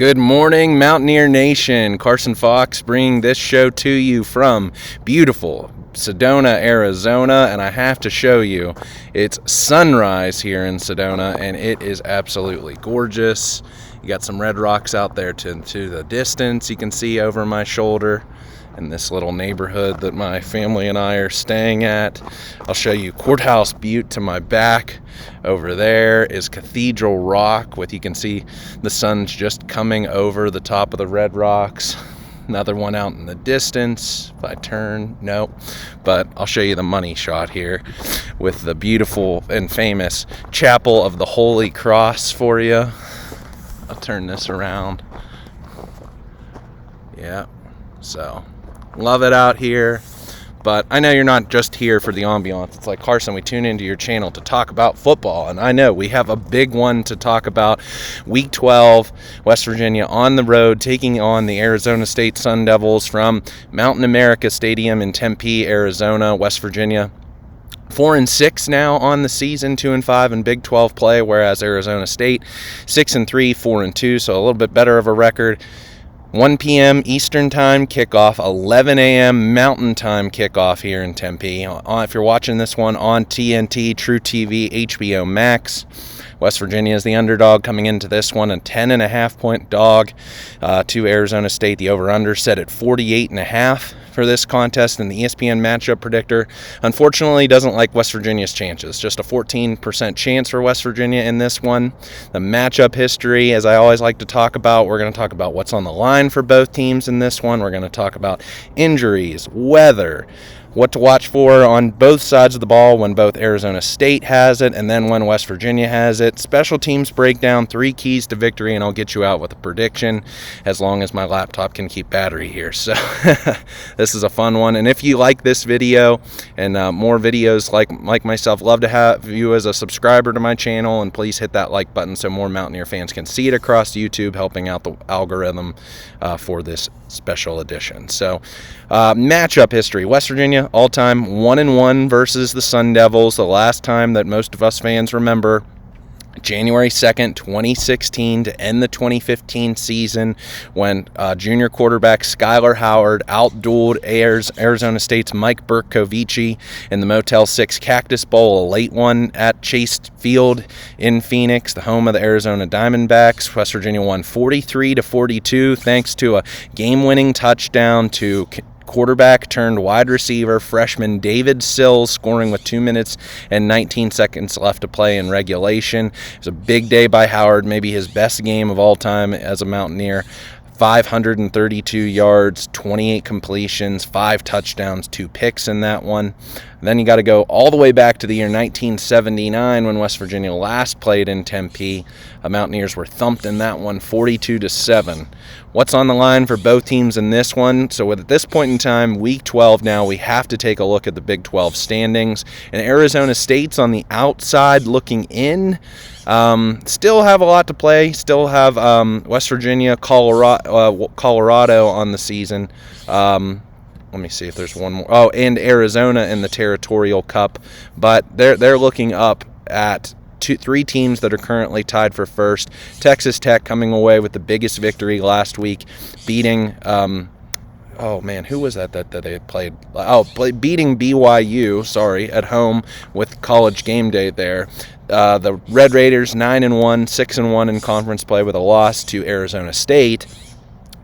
Good morning, Mountaineer Nation. Carson Fox bringing this show to you from beautiful Sedona, Arizona, and I have to show you, it's sunrise here in Sedona, and it is absolutely gorgeous. You got some red rocks out there to the distance you can see over my shoulder in this little neighborhood that my family and I are staying at. I'll show you Courthouse Butte to my back. Over there is Cathedral Rock, with you can see the sun's just coming over the top of the red rocks. Another one out in the distance. If I turn, no, but I'll show you the money shot here with the beautiful and famous Chapel of the Holy Cross for you. I'll turn this around. Yeah, so love it out here. But I know you're not just here for the ambiance. It's like, Carson, we tune into your channel to talk about football. And I know we have a big one to talk about. Week 12, West Virginia on the road, taking on the Arizona State Sun Devils from Mountain America Stadium in Tempe, Arizona, West Virginia. 4-6 now on the season, 2-5 in Big 12 play, whereas Arizona State 6-3, 4-2, so a little bit better of a record. 1 p.m. Eastern Time kickoff, 11 a.m. Mountain Time kickoff here in Tempe. If you're watching this one on TNT, True TV, HBO Max, West Virginia is the underdog coming into this one, a 10.5-point dog to Arizona State. The over-under set at 48.5 for this contest, and the ESPN matchup predictor unfortunately doesn't like West Virginia's chances. Just a 14% chance for West Virginia in this one. The matchup history, as I always like to talk about, we're going to talk about what's on the line for both teams in this one. We're going to talk about injuries, weather, what to watch for on both sides of the ball when both Arizona State has it and then when West Virginia has it. Special teams breakdown, 3 keys to victory, and I'll get you out with a prediction as long as my laptop can keep battery here. So this is a fun one. And if you like this video and more videos like myself, love to have you as a subscriber to my channel, and please hit that like button so more Mountaineer fans can see it across YouTube, helping out the algorithm for this special edition. So matchup history, West Virginia all-time 1-1 versus the Sun Devils. The last time that most of us fans remember, January 2nd, 2016, to end the 2015 season when junior quarterback Skylar Howard outdueled Arizona State's Mike Berkovici in the Motel 6 Cactus Bowl, a late one at Chase Field in Phoenix, the home of the Arizona Diamondbacks. West Virginia won 43-42 thanks to a game-winning touchdown to quarterback turned wide receiver freshman David Sills, scoring with 2 minutes and 19 seconds left to play in regulation. It was a big day by Howard, maybe his best game of all time as a Mountaineer. 532 yards, 28 completions, 5 touchdowns, 2 picks in that one. And then you got to go all the way back to the year 1979 when West Virginia last played in Tempe. The Mountaineers were thumped in that one 42-7. What's on the line for both teams in this one? So at this point in time, week 12 now, we have to take a look at the Big 12 standings. And Arizona State's on the outside looking in. Still have a lot to play. Still have West Virginia, Colorado on the season. Let me see if there's one more. Oh, and Arizona in the Territorial Cup. But they're looking up at 3 teams that are currently tied for first. Texas Tech coming away with the biggest victory last week, beating who was that they played? Beating BYU, at home with College Game Day there. The Red Raiders 9-1, 6-1 in conference play with a loss to Arizona State.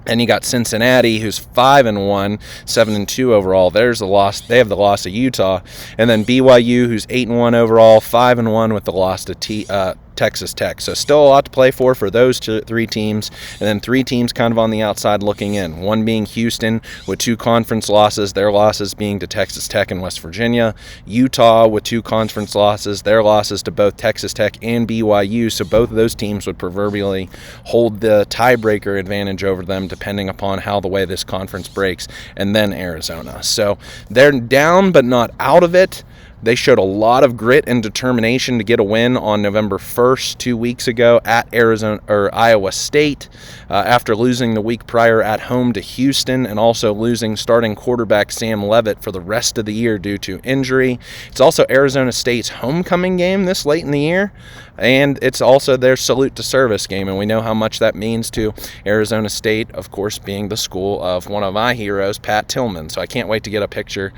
And you got Cincinnati, who's 5-1, 7-2 overall. There's the loss. They have the loss to Utah. And then BYU, who's 8-1 overall, 5-1 with the loss to Texas Tech. So still a lot to play for those 3 teams. And then 3 teams kind of on the outside looking in. One being Houston with 2 conference losses, their losses being to Texas Tech and West Virginia. Utah with 2 conference losses, their losses to both Texas Tech and BYU. So both of those teams would proverbially hold the tiebreaker advantage over them depending upon how the way this conference breaks. And then Arizona. So they're down but not out of it. They showed a lot of grit and determination to get a win on November 1st, 2 weeks ago at Iowa State, after losing the week prior at home to Houston and also losing starting quarterback Sam Leavitt for the rest of the year due to injury. It's also Arizona State's homecoming game this late in the year. And it's also their salute to service game, and we know how much that means to Arizona State, of course, being the school of one of my heroes, Pat Tillman. So I can't wait to get a picture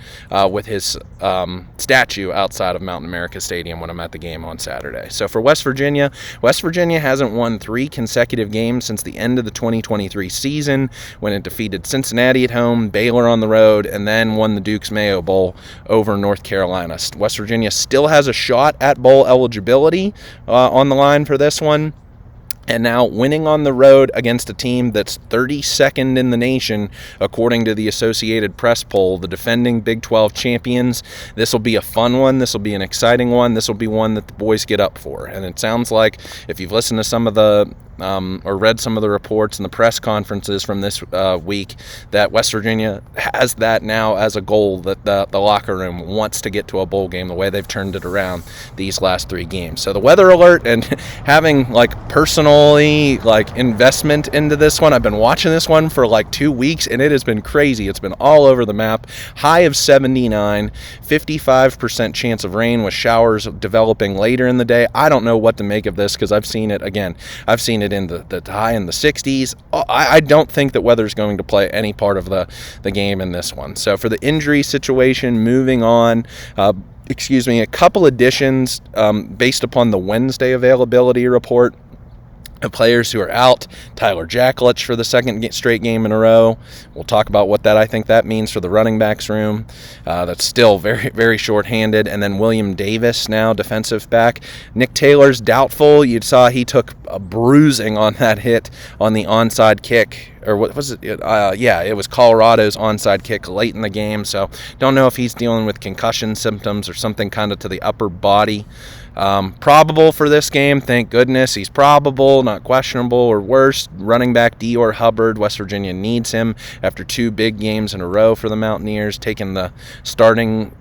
with his statue outside of Mountain America Stadium when I'm at the game on Saturday. So for West Virginia hasn't won 3 consecutive games since the end of the 2023 season, when it defeated Cincinnati at home, Baylor on the road, and then won the Duke's Mayo Bowl over North Carolina. West Virginia still has a shot at bowl eligibility on the line for this one. And now winning on the road against a team that's 32nd in the nation, according to the Associated Press poll, the defending Big 12 champions. This will be a fun one. This will be an exciting one. This will be one that the boys get up for. And it sounds like, if you've listened to some of the or read some of the reports and the press conferences from this week, that West Virginia has that now as a goal, that the locker room wants to get to a bowl game the way they've turned it around these last 3 games. So the weather alert and having personally investment into this one. I've been watching this one for 2 weeks, and it has been crazy. It's been all over the map. High of 79, 55% chance of rain with showers developing later in the day. I don't know what to make of this, because I've seen it in the high in the 60s. I don't think that weather is going to play any part of the game in this one. So for the injury situation, moving on, a couple additions based upon the Wednesday availability report of players who are out. Tyler Jacklich for the second straight game in a row. We'll talk about what I think that means for the running backs room. That's still very, very short-handed. And then William Davis now, defensive back. Nick Taylor's doubtful. You saw he took a bruising on that hit on the onside kick. Or what was it? It was Colorado's onside kick late in the game. So don't know if he's dealing with concussion symptoms or something kind of to the upper body. Probable for this game, thank goodness. He's probable, not questionable or worse. Running back Dior Hubbard, West Virginia needs him after 2 big games in a row for the Mountaineers, taking the starting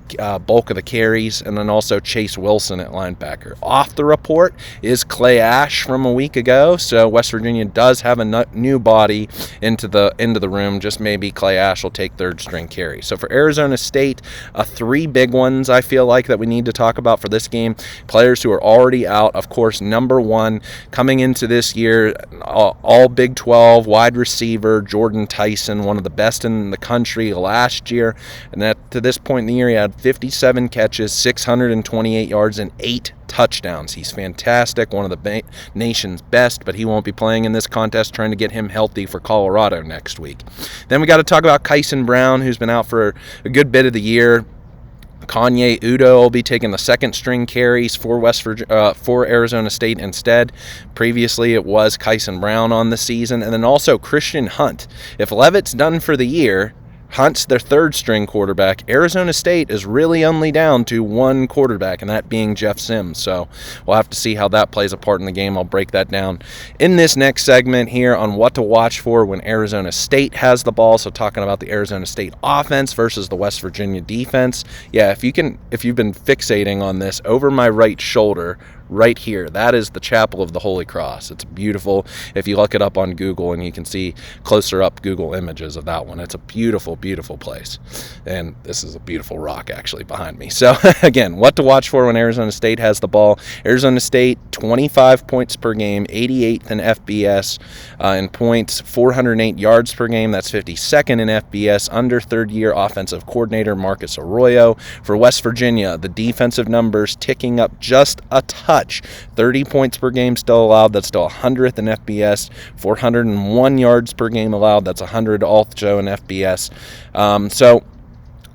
bulk of the carries, and then also Chase Wilson at linebacker. Off the report is Clay Ash from a week ago, so West Virginia does have a new body into the room. Just maybe Clay Ash will take third string carry. So for Arizona State, 3 big ones I feel like that we need to talk about for this game. Players who are already out, of course, number 1 coming into this year, all Big 12 wide receiver Jordan Tyson, one of the best in the country last year, and that to this point in the year he had 57 catches, 628 yards, and 8 touchdowns. He's fantastic, one of the nation's best, but he won't be playing in this contest. Trying to get him healthy for Colorado next week. Then we got to talk about Kyson Brown, who's been out for a good bit of the year. Kanye Udo will be taking the second string carries for for Arizona State instead. Previously, it was Kyson Brown on the season, and then also Christian Hunt. If Leavitt's done for the year, Hunt's their third string quarterback. Arizona State is really only down to 1 quarterback, and that being Jeff Sims. So we'll have to see how that plays a part in the game. I'll break that down in this next segment here on what to watch for when Arizona State has the ball. So talking about the Arizona State offense versus the West Virginia defense. Yeah, if you've been fixating on this, over my right shoulder, right here, that is the Chapel of the Holy Cross. It's beautiful. If you look it up on Google, and you can see closer up Google images of that one, it's a beautiful, beautiful place. And this is a beautiful rock actually behind me. So again, what to watch for when Arizona State has the ball. Arizona State, 25 points per game, 88th in FBS in points, 408 yards per game. That's 52nd in FBS, under third-year offensive coordinator Marcus Arroyo. For West Virginia, the defensive numbers ticking up just a touch. 30 points per game still allowed. That's still 100th in FBS. 401 yards per game allowed. That's 100 also in FBS. So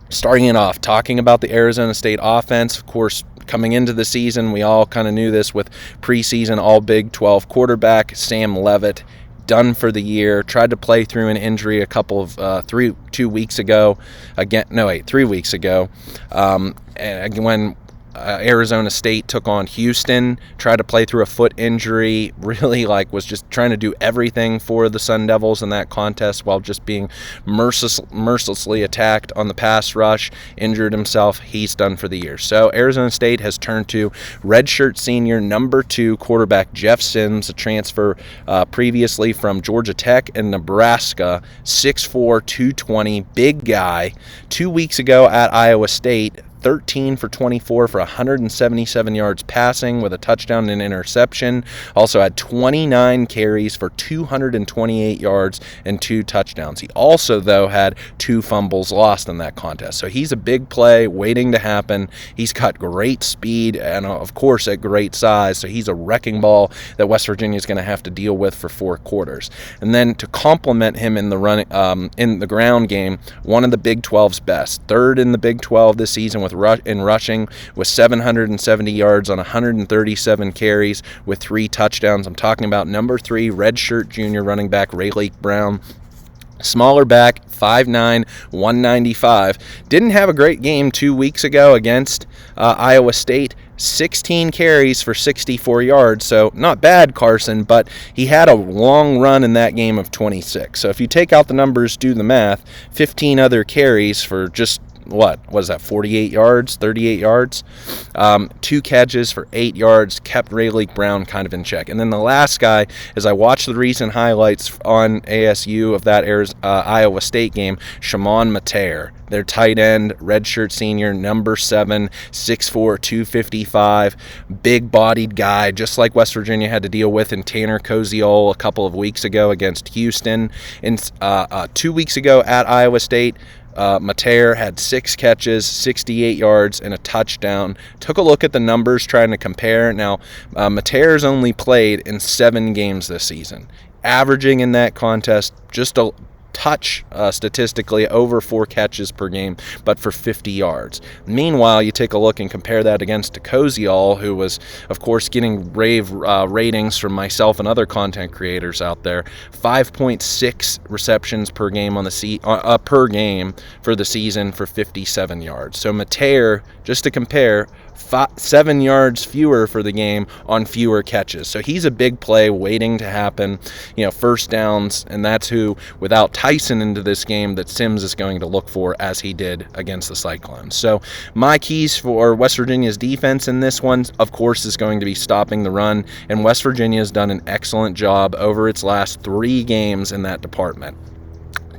starting it off, talking about the Arizona State offense, of course, coming into the season, we all kind of knew this with preseason all Big 12 quarterback Sam Leavitt. Done for the year. Tried to play through an injury a couple of 3 weeks ago. 3 weeks ago. And when Arizona State took on Houston, tried to play through a foot injury, really was just trying to do everything for the Sun Devils in that contest while just being mercilessly attacked on the pass rush, injured himself. He's done for the year. So Arizona State has turned to redshirt senior number 2 quarterback Jeff Sims, a transfer previously from Georgia Tech and Nebraska, 6'4", 220, big guy. 2 weeks ago at Iowa State, 13 for 24 for 177 yards passing with a touchdown and interception. Also had 29 carries for 228 yards and 2 touchdowns. He also, though, had 2 fumbles lost in that contest. So he's a big play waiting to happen. He's got great speed and, of course, at great size. So he's a wrecking ball that West Virginia is going to have to deal with for 4 quarters. And then to complement him in the ground game, one of the Big 12's best, third in the Big 12 this season in rushing, with 770 yards on 137 carries with 3 touchdowns. I'm talking about number 3 redshirt junior running back Rayleigh Brown. Smaller back, 5'9", 195. Didn't have a great game 2 weeks ago against Iowa State. 16 carries for 64 yards, so not bad, Carson, but he had a long run in that game of 26. So if you take out the numbers, do the math, 15 other carries for just, what was that, 48 yards, 38 yards? 2 catches for 8 yards, kept Rayleigh Brown kind of in check. And then the last guy, as I watched the recent highlights on ASU of that Iowa State game, Shimon Mateer, their tight end, redshirt senior, number 7, 6'4", 255, big-bodied guy, just like West Virginia had to deal with in Tanner Koziol a couple of weeks ago against Houston. 2 weeks ago at Iowa State, Mateer had 6 catches, 68 yards, and a touchdown. Took a look at the numbers trying to compare. Now, Mateer's only played in 7 games this season, averaging in that contest just a touch statistically over 4 catches per game, but for 50 yards. Meanwhile, you take a look and compare that against Koziol, who was, of course, getting rave ratings from myself and other content creators out there. 5.6 receptions per game per game for the season for 57 yards. So Mateer, just to compare, 7 yards fewer for the game on fewer catches. So he's a big play waiting to happen, first downs, and that's who, without Tyson into this game, that Sims is going to look for, as he did against the Cyclones. So my keys for West Virginia's defense in this one, of course, is going to be stopping the run, and West Virginia has done an excellent job over its last 3 games in that department.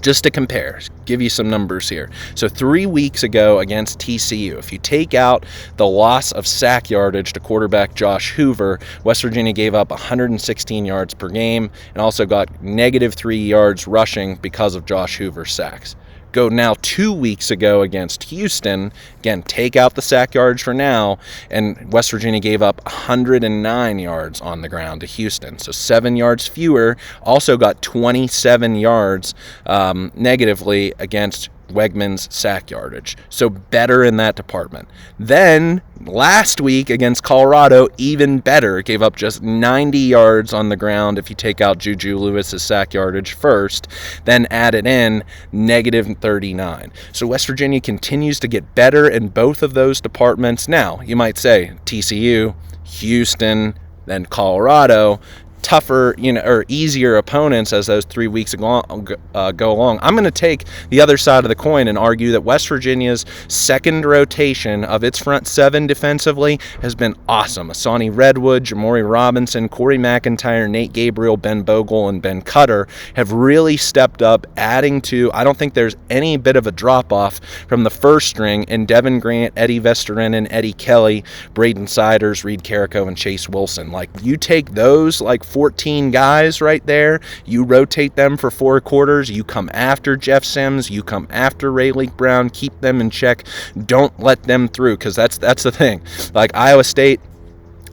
Just to compare, give you some numbers here. So 3 weeks ago against TCU, if you take out the loss of sack yardage to quarterback Josh Hoover, West Virginia gave up 116 yards per game and also got -3 yards rushing because of Josh Hoover's sacks. Go now 2 weeks ago against Houston. Again, take out the sack yards for now, and West Virginia gave up 109 yards on the ground to Houston. So 7 yards fewer. Also got 27 yards negatively against Wegman's sack yardage. So better in that department. Then last week against Colorado, even better. Gave up just 90 yards on the ground if you take out Juju Lewis's sack yardage first, then added in -39. So West Virginia continues to get better in both of those departments. Now, you might say TCU, Houston, then Colorado, tougher, or easier opponents as those 3 weeks go along. I'm going to take the other side of the coin and argue that West Virginia's second rotation of its front 7 defensively has been awesome. Asani Redwood, Jamori Robinson, Corey McIntyre, Nate Gabriel, Ben Bogle, and Ben Cutter have really stepped up, adding to, I don't think there's any bit of a drop-off from the first string in Devin Grant, Eddie Vesterinen, Eddie Kelly, Braden Siders, Reed Carrico, and Chase Wilson. Like, you take those, 14 guys right there, you rotate them for 4 quarters, you come after Jeff Sims, you come after Rayleigh Brown, keep them in check, don't let them through, because that's the thing. Like Iowa State,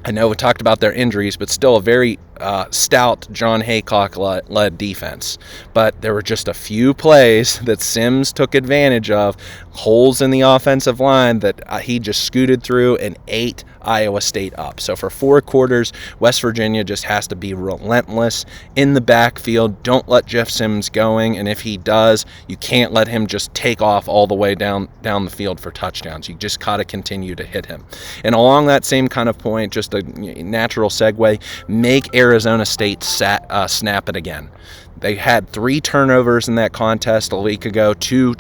I know we talked about their injuries, but still a very stout John Haycock-led defense. But there were just a few plays that Sims took advantage of, holes in the offensive line that he just scooted through and ate Iowa State up. So for 4 quarters, West Virginia just has to be relentless in the backfield. Don't let Jeff Sims going, and if he does, you can't let him just take off all the way down the field for touchdowns. You just got to continue to hit him. And along that same kind of point, just a natural segue, make Arizona State snap it again. They had 3 turnovers in that contest a week ago, two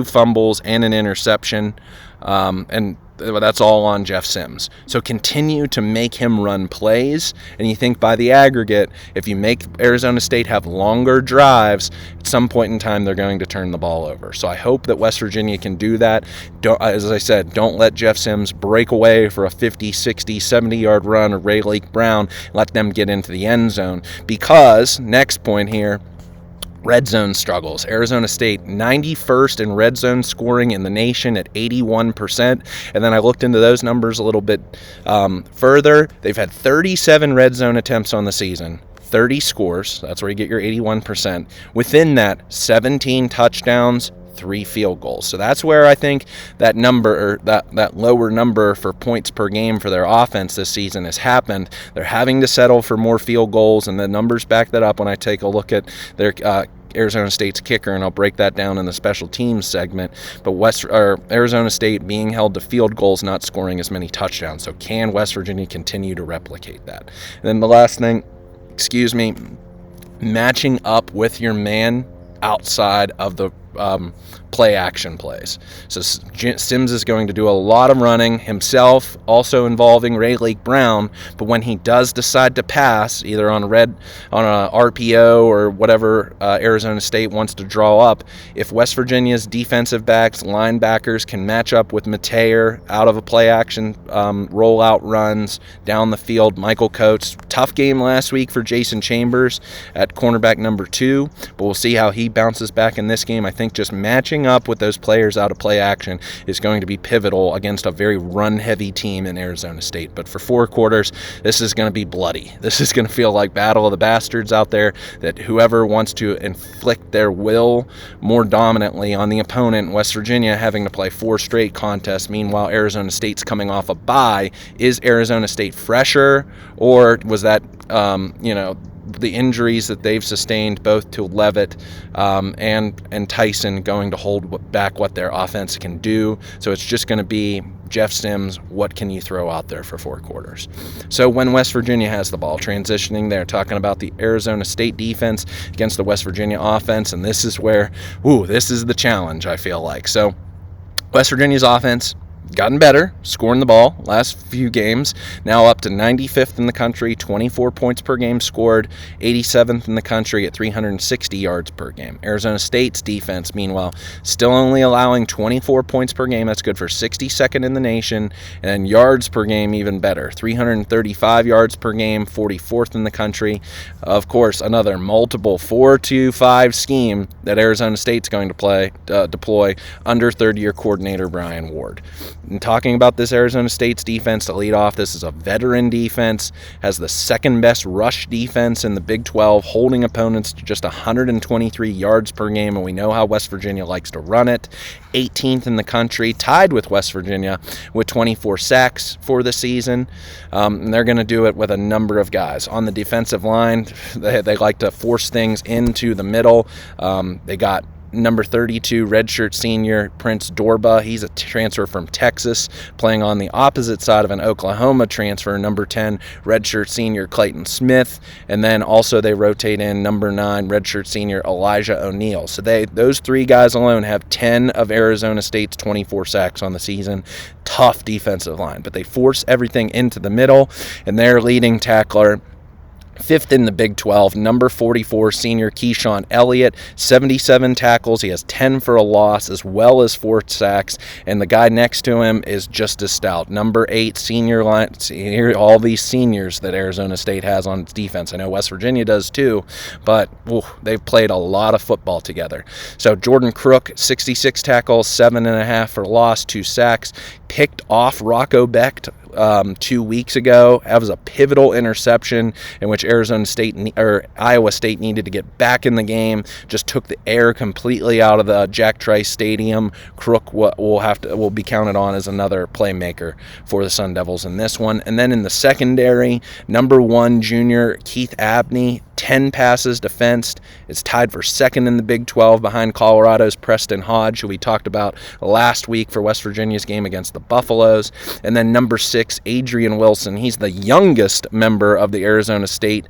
fumbles and an interception. And that's all on Jeff Sims. So continue to make him run plays, and you think by the aggregate, if you make Arizona State have longer drives, at some point in time they're going to turn the ball over. So I hope that West Virginia can do that. As I said, don't let Jeff Sims break away for a 50, 60, 70-yard run or Ray Lake Brown. Let them get into the end zone, because next point here, red zone struggles. Arizona State 91st in red zone scoring in the nation at 81%. And then I looked into those numbers a little bit further. They've had 37 red zone attempts on the season, 30 scores. That's where you get your 81%. Within that, 17 touchdowns, 3 field goals. So that's where I think that number, or that lower number for points per game for their offense this season has happened. They're having to settle for more field goals, and the numbers back that up when I take a look at their Arizona State's kicker, and I'll break that down in the special teams segment. But Arizona State being held to field goals, not scoring as many touchdowns. So can West Virginia continue to replicate that? And then the last thing, matching up with your man outside of the play action plays. So Sims is going to do a lot of running himself, also involving Ray Lake Brown, but when he does decide to pass, either on a RPO or whatever Arizona State wants to draw up, if West Virginia's defensive backs, linebackers can match up with Mateer out of a play action rollout runs down the field. Michael Coates, tough game last week for Jason Chambers at cornerback number 2, but we'll see how he bounces back in this game. I think just matching up with those players out of play action is going to be pivotal against a very run-heavy team in Arizona State. But for 4 quarters, this is going to be bloody. This is going to feel like Battle of the Bastards out there, that whoever wants to inflict their will more dominantly on the opponent, West Virginia having to play 4 straight contests. Meanwhile, Arizona State's coming off a bye. Is Arizona State fresher, or was that, the injuries that they've sustained both to Levitt and Tyson going to hold back what their offense can do? So it's just going to be Jeff Sims, what can you throw out there for 4 quarters? So when West Virginia has the ball, transitioning there, talking about the Arizona State defense against the West Virginia offense, and this is where, this is the challenge, I feel like. So West Virginia's offense gotten better, scoring the ball last few games, now up to 95th in the country, 24 points per game scored, 87th in the country at 360 yards per game. Arizona State's defense, meanwhile, still only allowing 24 points per game. That's good for 62nd in the nation, and yards per game even better, 335 yards per game, 44th in the country. Of course, another multiple 4-2-5 scheme that Arizona State's going to deploy under third-year coordinator Brian Ward. And talking about this Arizona State's defense to lead off, this is a veteran defense, has the second best rush defense in the Big 12, holding opponents to just 123 yards per game, and we know how West Virginia likes to run it. 18th in the country, tied with West Virginia with 24 sacks for the season. And they're going to do it with a number of guys. On the defensive line, they like to force things into the middle. They got number 32 redshirt senior Prince Dorba. He's a transfer from Texas, playing on the opposite side of an Oklahoma transfer, number 10 redshirt senior Clayton Smith, and then also they rotate in number 9 redshirt senior Elijah O'Neal. So those 3 guys alone have 10 of Arizona State's 24 sacks on the season. Tough defensive line, but they force everything into the middle, and their leading tackler, 5th in the Big 12, number 44 senior Keyshawn Elliott, 77 tackles. He has 10 for a loss as well as 4 sacks, and the guy next to him is just as stout, number 8 senior line. All these seniors that Arizona State has on its defense. I know West Virginia does too, but they've played a lot of football together. So Jordan Crook, 66 tackles, 7.5 for loss, 2 sacks. Picked off Rocco Becht 2 weeks ago. That was a pivotal interception in which Iowa State needed to get back in the game. Just took the air completely out of the Jack Trice Stadium. Crook will be counted on as another playmaker for the Sun Devils in this one. And then in the secondary, number 1 junior Keith Abney, 10 passes defensed. It's tied for 2nd in the Big 12 behind Colorado's Preston Hodge, who we talked about last week for West Virginia's game against the Buffaloes. And then number 6, Adrian Wilson. He's the youngest member of the Arizona State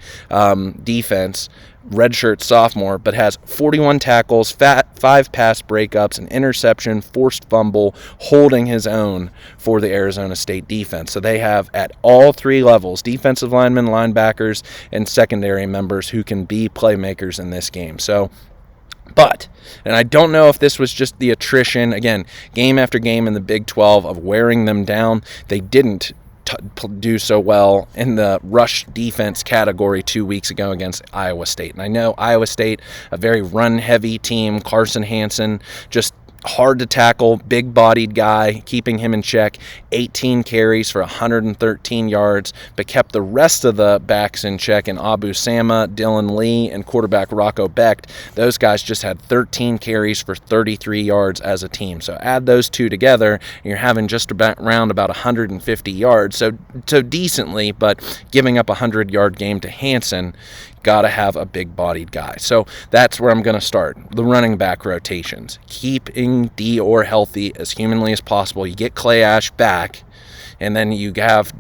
defense. redshirt sophomore, but has 41 tackles, 5 pass breakups, an interception, forced fumble, holding his own for the Arizona State defense. So they have at all 3 levels, defensive linemen, linebackers, and secondary members who can be playmakers in this game. So, and I don't know if this was just the attrition, again, game after game in the Big 12 of wearing them down. They didn't do so well in the rush defense category 2 weeks ago against Iowa State. And I know Iowa State, a very run-heavy team, Carson Hansen, just hard to tackle, big-bodied guy, keeping him in check, 18 carries for 113 yards, but kept the rest of the backs in check in Abu Sama, Dylan Lee, and quarterback Rocco Becht. Those guys just had 13 carries for 33 yards as a team. So add those 2 together, and you're having just around about 150 yards. So decently, but giving up a 100-yard game to Hansen, got to have a big-bodied guy. So that's where I'm going to start. The running back rotations. Keeping Dior healthy as humanly as possible. You get Clay Ash back, and then you have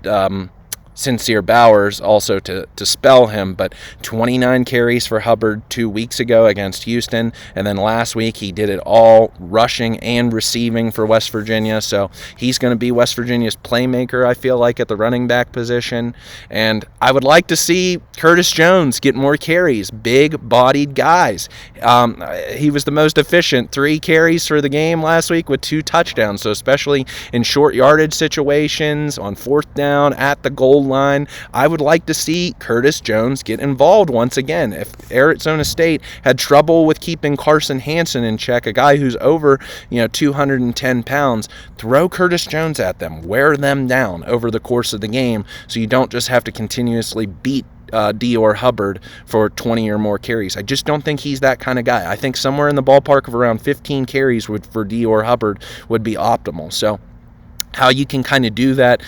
Sincere Bowers also to spell him, but 29 carries for Hubbard 2 weeks ago against Houston, and then last week he did it all rushing and receiving for West Virginia, so he's going to be West Virginia's playmaker, I feel like, at the running back position. And I would like to see Curtis Jones get more carries, big-bodied guys. He was the most efficient, 3 carries for the game last week with 2 touchdowns, so especially in short yardage situations, on 4th down, at the goal line, I would like to see Curtis Jones get involved once again. If Arizona State had trouble with keeping Carson Hansen in check, a guy who's over 210 pounds, throw Curtis Jones at them, wear them down over the course of the game, so you don't just have to continuously beat Dior Hubbard for 20 or more carries. I just don't think he's that kind of guy. I think somewhere in the ballpark of around 15 carries for Dior Hubbard would be optimal. So how you can kind of do that,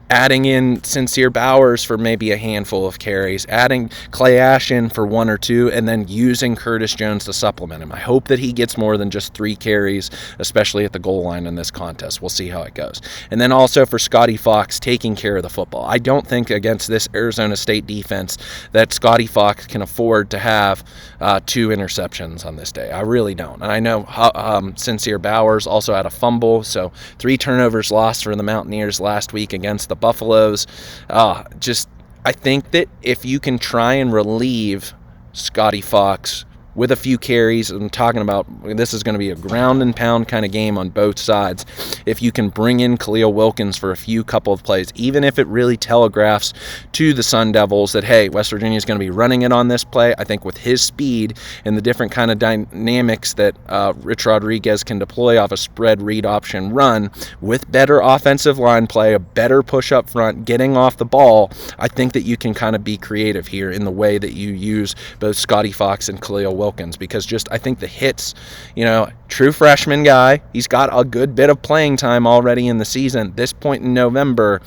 adding in Sincere Bowers for maybe a handful of carries, adding Clay Ash in for 1 or 2, and then using Curtis Jones to supplement him. I hope that he gets more than just 3 carries, especially at the goal line in this contest. We'll see how it goes. And then also for Scotty Fox, taking care of the football. I don't think against this Arizona State defense that Scotty Fox can afford to have 2 interceptions on this day. I really don't. And I know Sincere Bowers also had a fumble, so 3 turnovers lost for the Mountaineers last week against the Buffaloes. I think that if you can try and relieve Scotty Fox with a few carries, I'm talking about this is going to be a ground and pound kind of game on both sides. If you can bring in Khalil Wilkins for a couple of plays, even if it really telegraphs to the Sun Devils that, hey, West Virginia is going to be running it on this play, I think with his speed and the different kind of dynamics that Rich Rodriguez can deploy off a spread read option run, with better offensive line play, a better push up front, getting off the ball, I think that you can kind of be creative here in the way that you use both Scotty Fox and Khalil Wilkins, because I think the hits, true freshman guy, he's got a good bit of playing time already in the season. This point in November,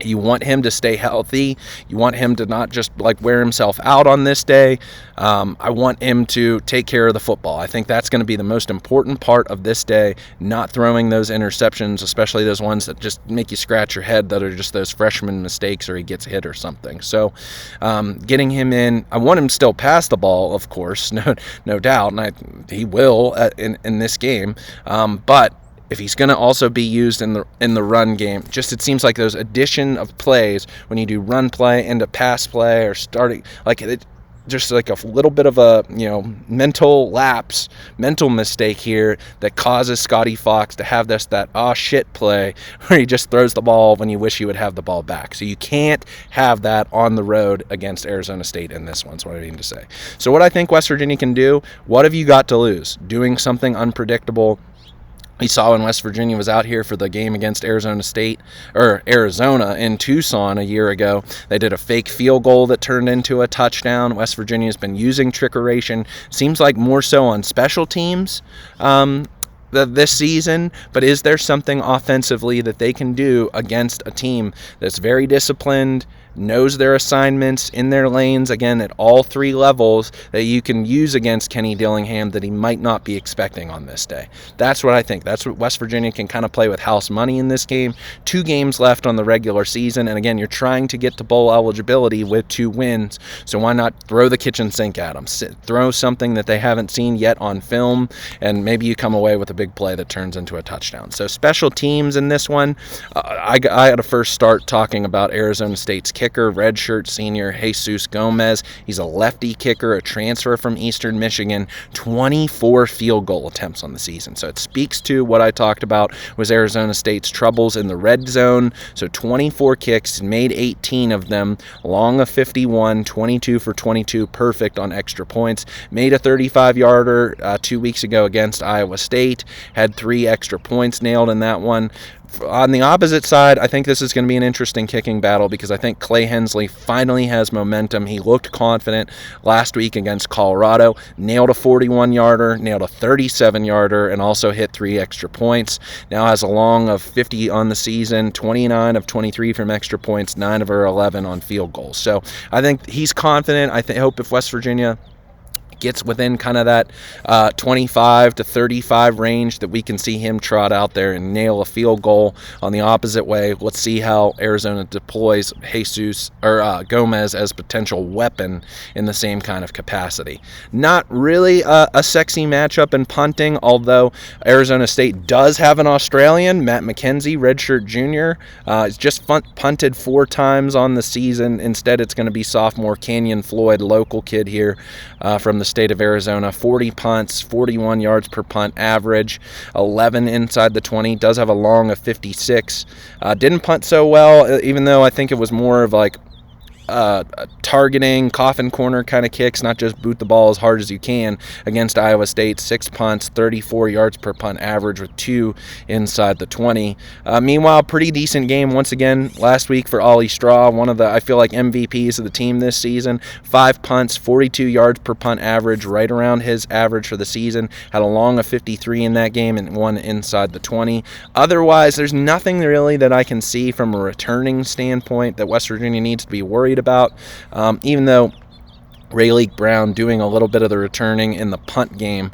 you want him to stay healthy. You want him to not just wear himself out on this day. I want him to take care of the football. I think that's going to be the most important part of this day, not throwing those interceptions, especially those ones that just make you scratch your head that are just those freshman mistakes or he gets hit or something. So getting him in, I want him to still pass the ball, of course, no doubt, and he will in this game, but if he's going to also be used in the run game, it seems like those addition of plays when you do run play into pass play or starting, just like a little bit of a mental lapse, mental mistake here that causes Scotty Fox to have that shit play where he just throws the ball when you wish he would have the ball back. So you can't have that on the road against Arizona State in this one, is what I mean to say. So what I think West Virginia can do, what have you got to lose? Doing something unpredictable. We saw when West Virginia was out here for the game against Arizona in Tucson a year ago. They did a fake field goal that turned into a touchdown. West Virginia's been using trickeration. Seems like more so on special teams this season, but is there something offensively that they can do against a team that's very disciplined, knows their assignments in their lanes, again, at all three levels that you can use against Kenny Dillingham that he might not be expecting on this day. That's what I think. That's what West Virginia can kind of play with house money in this game. 2 games left on the regular season, and again, you're trying to get to bowl eligibility with 2 wins, so why not throw the kitchen sink at them? Throw something that they haven't seen yet on film, and maybe you come away with a big play that turns into a touchdown. So special teams in this one, I had to first start talking about Arizona State's kicker, redshirt senior Jesus Gomez. He's a lefty kicker, a transfer from Eastern Michigan, 24 field goal attempts on the season. So it speaks to what I talked about was Arizona State's troubles in the red zone. So 24 kicks, made 18 of them, long of 51, 22 for 22, perfect on extra points. Made a 35-yarder 2 weeks ago against Iowa State, had 3 extra points nailed in that one. On the opposite side, I think this is going to be an interesting kicking battle because I think Clay Hensley finally has momentum. He looked confident last week against Colorado, nailed a 41-yarder, nailed a 37-yarder, and also hit 3 extra points. Now has a long of 50 on the season, 29 of 23 from extra points, 9 of her 11 on field goals. So I think he's confident. I hope if West Virginia gets within kind of that 25 to 35 range that we can see him trot out there and nail a field goal. On the opposite way, let's see how Arizona deploys Jesus or Gomez as potential weapon in the same kind of capacity. Not really a sexy matchup in punting, although Arizona State does have an Australian, Matt McKenzie, redshirt junior. He's just punted 4 times on the season. Instead, it's going to be sophomore Canyon Floyd, local kid here from the state of Arizona. 40 punts, 41 yards per punt average, 11 inside the 20, does have a long of 56. Didn't punt so well, even though I think it was more of like targeting, coffin corner kind of kicks, not just boot the ball as hard as you can against Iowa State. 6 punts, 34 yards per punt average with 2 inside the 20. Meanwhile, pretty decent game once again last week for Ollie Straw, one of the, I feel like, MVPs of the team this season. 5 punts, 42 yards per punt average, right around his average for the season. Had a long of 53 in that game and 1 inside the 20. Otherwise, there's nothing really that I can see from a returning standpoint that West Virginia needs to be worried about, even though Rayleigh Brown doing a little bit of the returning in the punt game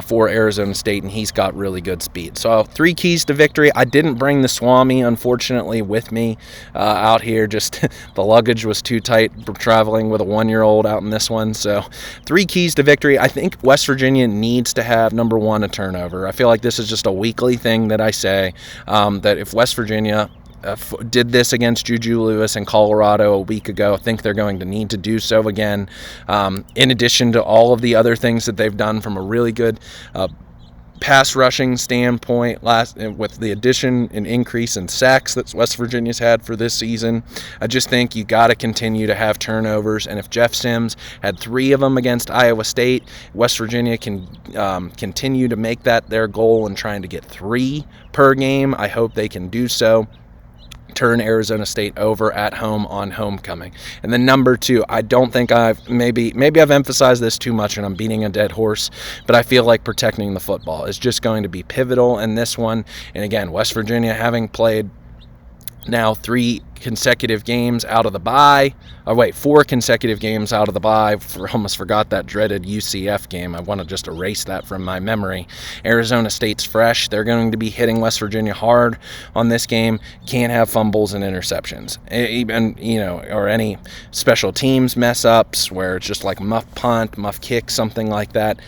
for Arizona State, and he's got really good speed. So 3 keys to victory. I didn't bring the Swami, unfortunately, with me out here. Just the luggage was too tight for traveling with a 1-year-old out in this one. So 3 keys to victory. I think West Virginia needs to have, number 1, a turnover. I feel like this is just a weekly thing that I say, that if West Virginia did this against Juju Lewis in Colorado a week ago, I think they're going to need to do so again, in addition to all of the other things that they've done from a really good pass rushing standpoint with the addition and increase in sacks that West Virginia's had for this season. I just think you got to continue to have turnovers, and if Jeff Sims had 3 of them against Iowa State, West Virginia can continue to make that their goal and trying to get 3 per game. I hope they can do so. Turn Arizona State over at home on homecoming. And then number 2, I don't think maybe I've emphasized this too much and I'm beating a dead horse, but I feel like protecting the football is just going to be pivotal in this one. And again, West Virginia having played now 3 consecutive games out of the bye. 4 consecutive games out of the bye. Almost forgot that dreaded UCF game. I want to just erase that from my memory. Arizona State's fresh. They're going to be hitting West Virginia hard on this game. Can't have fumbles and interceptions. Even, or any special teams mess ups where it's just like muff punt, muff kick, something like that.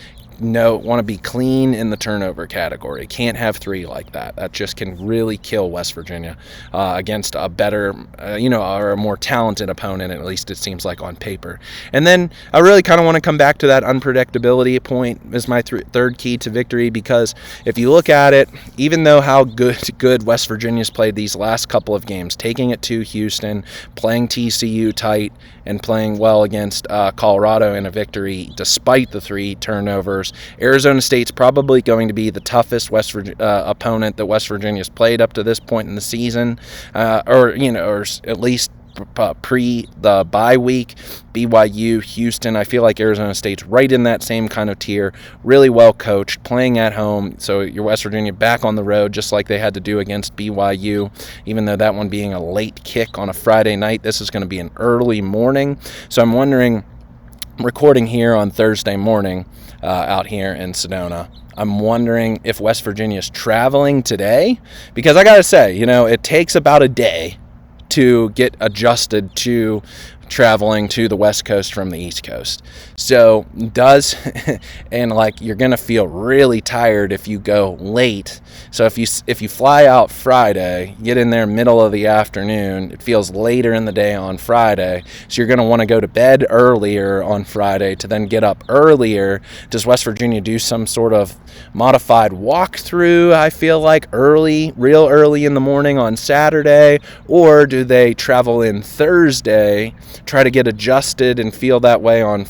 Want to be clean in the turnover category. Can't have 3 like that. That just can really kill West Virginia against a better, or a more talented opponent, at least it seems like on paper. And then I really kind of want to come back to that unpredictability point as my third key to victory, because if you look at it, even though how good West Virginia's played these last couple of games, taking it to Houston, playing TCU tight, and playing well against Colorado in a victory despite the 3 turnovers, Arizona State's probably going to be the toughest opponent that West Virginia's played up to this point in the season, or at least pre the bye week. BYU, Houston, I feel like Arizona State's right in that same kind of tier, really well coached, playing at home. So your West Virginia back on the road, just like they had to do against BYU, even though that one being a late kick on a Friday night. This is going to be an early morning. So I'm wondering, recording here on Thursday morning out here in Sedona, I'm wondering if West Virginia's traveling today, because I got to say, it takes about a day to get adjusted to traveling to the West Coast from the East Coast. So and you're gonna feel really tired if you go late. So if you fly out Friday, get in there middle of the afternoon, it feels later in the day on Friday, so you're gonna want to go to bed earlier on Friday to then get up earlier. Does West Virginia do some sort of modified walkthrough, I feel like, real early in the morning on Saturday, or do they travel in Thursday, try to get adjusted and feel that way on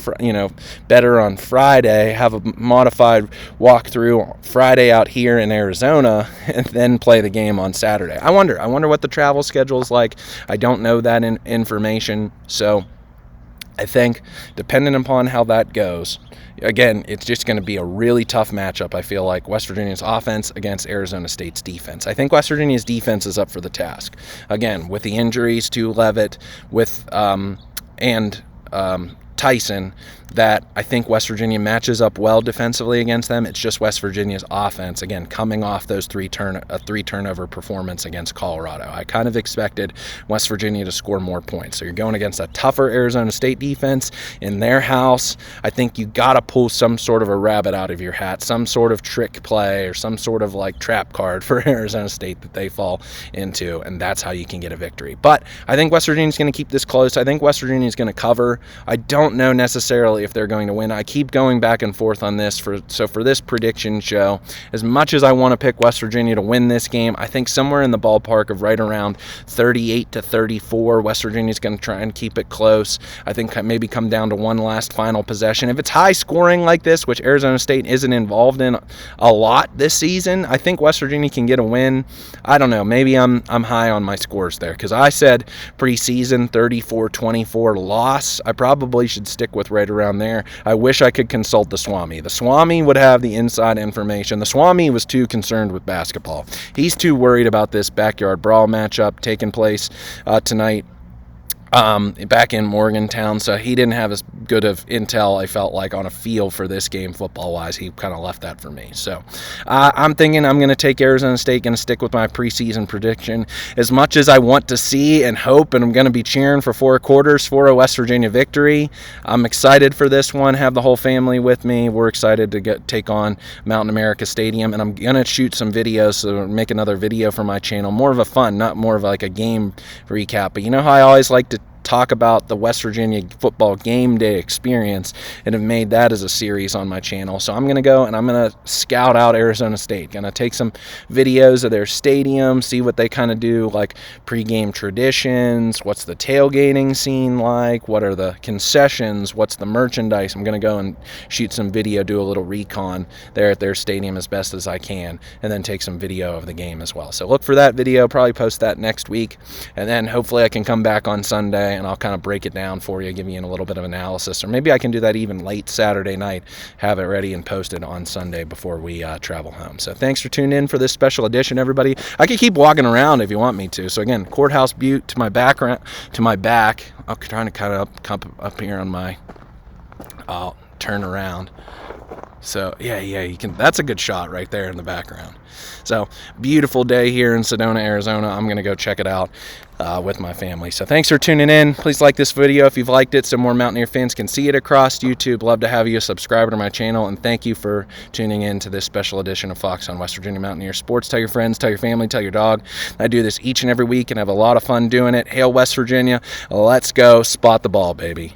better on Friday, have a modified walkthrough Friday out here in Arizona, and then play the game on Saturday? I wonder what the travel schedule is like. I don't know that information, so I think depending upon how that goes, again, it's just going to be a really tough matchup. I feel like West Virginia's offense against Arizona State's defense. I think West Virginia's defense is up for the task. Again, with the injuries to Leavitt, with Tyson, that I think West Virginia matches up well defensively against them. It's just West Virginia's offense, again, coming off those three turnover performance against Colorado. I kind of expected West Virginia to score more points. So you're going against a tougher Arizona State defense in their house. I think you got to pull some sort of a rabbit out of your hat, some sort of trick play or some sort of trap card for Arizona State that they fall into, and that's how you can get a victory. But I think West Virginia's going to keep this close. I think West Virginia's going to cover. I don't know necessarily if they're going to win. I keep going back and forth on this. For this prediction show, as much as I want to pick West Virginia to win this game, I think somewhere in the ballpark of right around 38-34, West Virginia's going to try and keep it close. I think maybe come down to one last final possession. If it's high scoring like this, which Arizona State isn't involved in a lot this season, I think West Virginia can get a win. I don't know. Maybe I'm high on my scores there, because I said preseason 34-24 loss. I probably should stick with right around there. I wish I could consult the Swami. The Swami would have the inside information. The Swami was too concerned with basketball. He's too worried about this backyard brawl matchup taking place tonight back in Morgantown, so he didn't have as good of intel, I felt like, on a feel for this game football-wise. He kind of left that for me. So I'm thinking I'm going to take Arizona State, going to stick with my preseason prediction. As much as I want to see and hope, and I'm going to be cheering for 4 quarters for a West Virginia victory, I'm excited for this one, have the whole family with me. We're excited to take on Mountain America Stadium, and I'm going to shoot some videos, so make another video for my channel. More of a fun, not more of like a game recap, but you know how I always like to talk about the West Virginia football game day experience, and have made that as a series on my channel. So I'm going to go and I'm going to scout out Arizona State. Going to take some videos of their stadium, see what they kind of do, like pregame traditions, what's the tailgating scene like, what are the concessions, what's the merchandise. I'm going to go and shoot some video, do a little recon there at their stadium as best as I can, and then take some video of the game as well. So look for that video, probably post that next week, and then hopefully I can come back on Sunday and I'll kind of break it down for you, give you a little bit of analysis, or maybe I can do that even late Saturday night, have it ready and posted on Sunday before we travel home. So thanks for tuning in for this special edition, everybody. I could keep walking around if you want me to. So again, Courthouse Butte to my back. I'm trying to cut up here on my. I'll turn around. So yeah, you can. That's a good shot right there in the background. So beautiful day here in Sedona, Arizona. I'm gonna go check it out with my family. So thanks for tuning in. Please like this video if you've liked it, so more Mountaineer fans can see it across YouTube. Love to have you a subscriber to my channel, and thank you for tuning in to this special edition of Fox on West Virginia Mountaineer Sports. Tell your friends, tell your family, tell your dog. I do this each and every week and have a lot of fun doing it. Hail West Virginia. Let's go spot the ball, baby.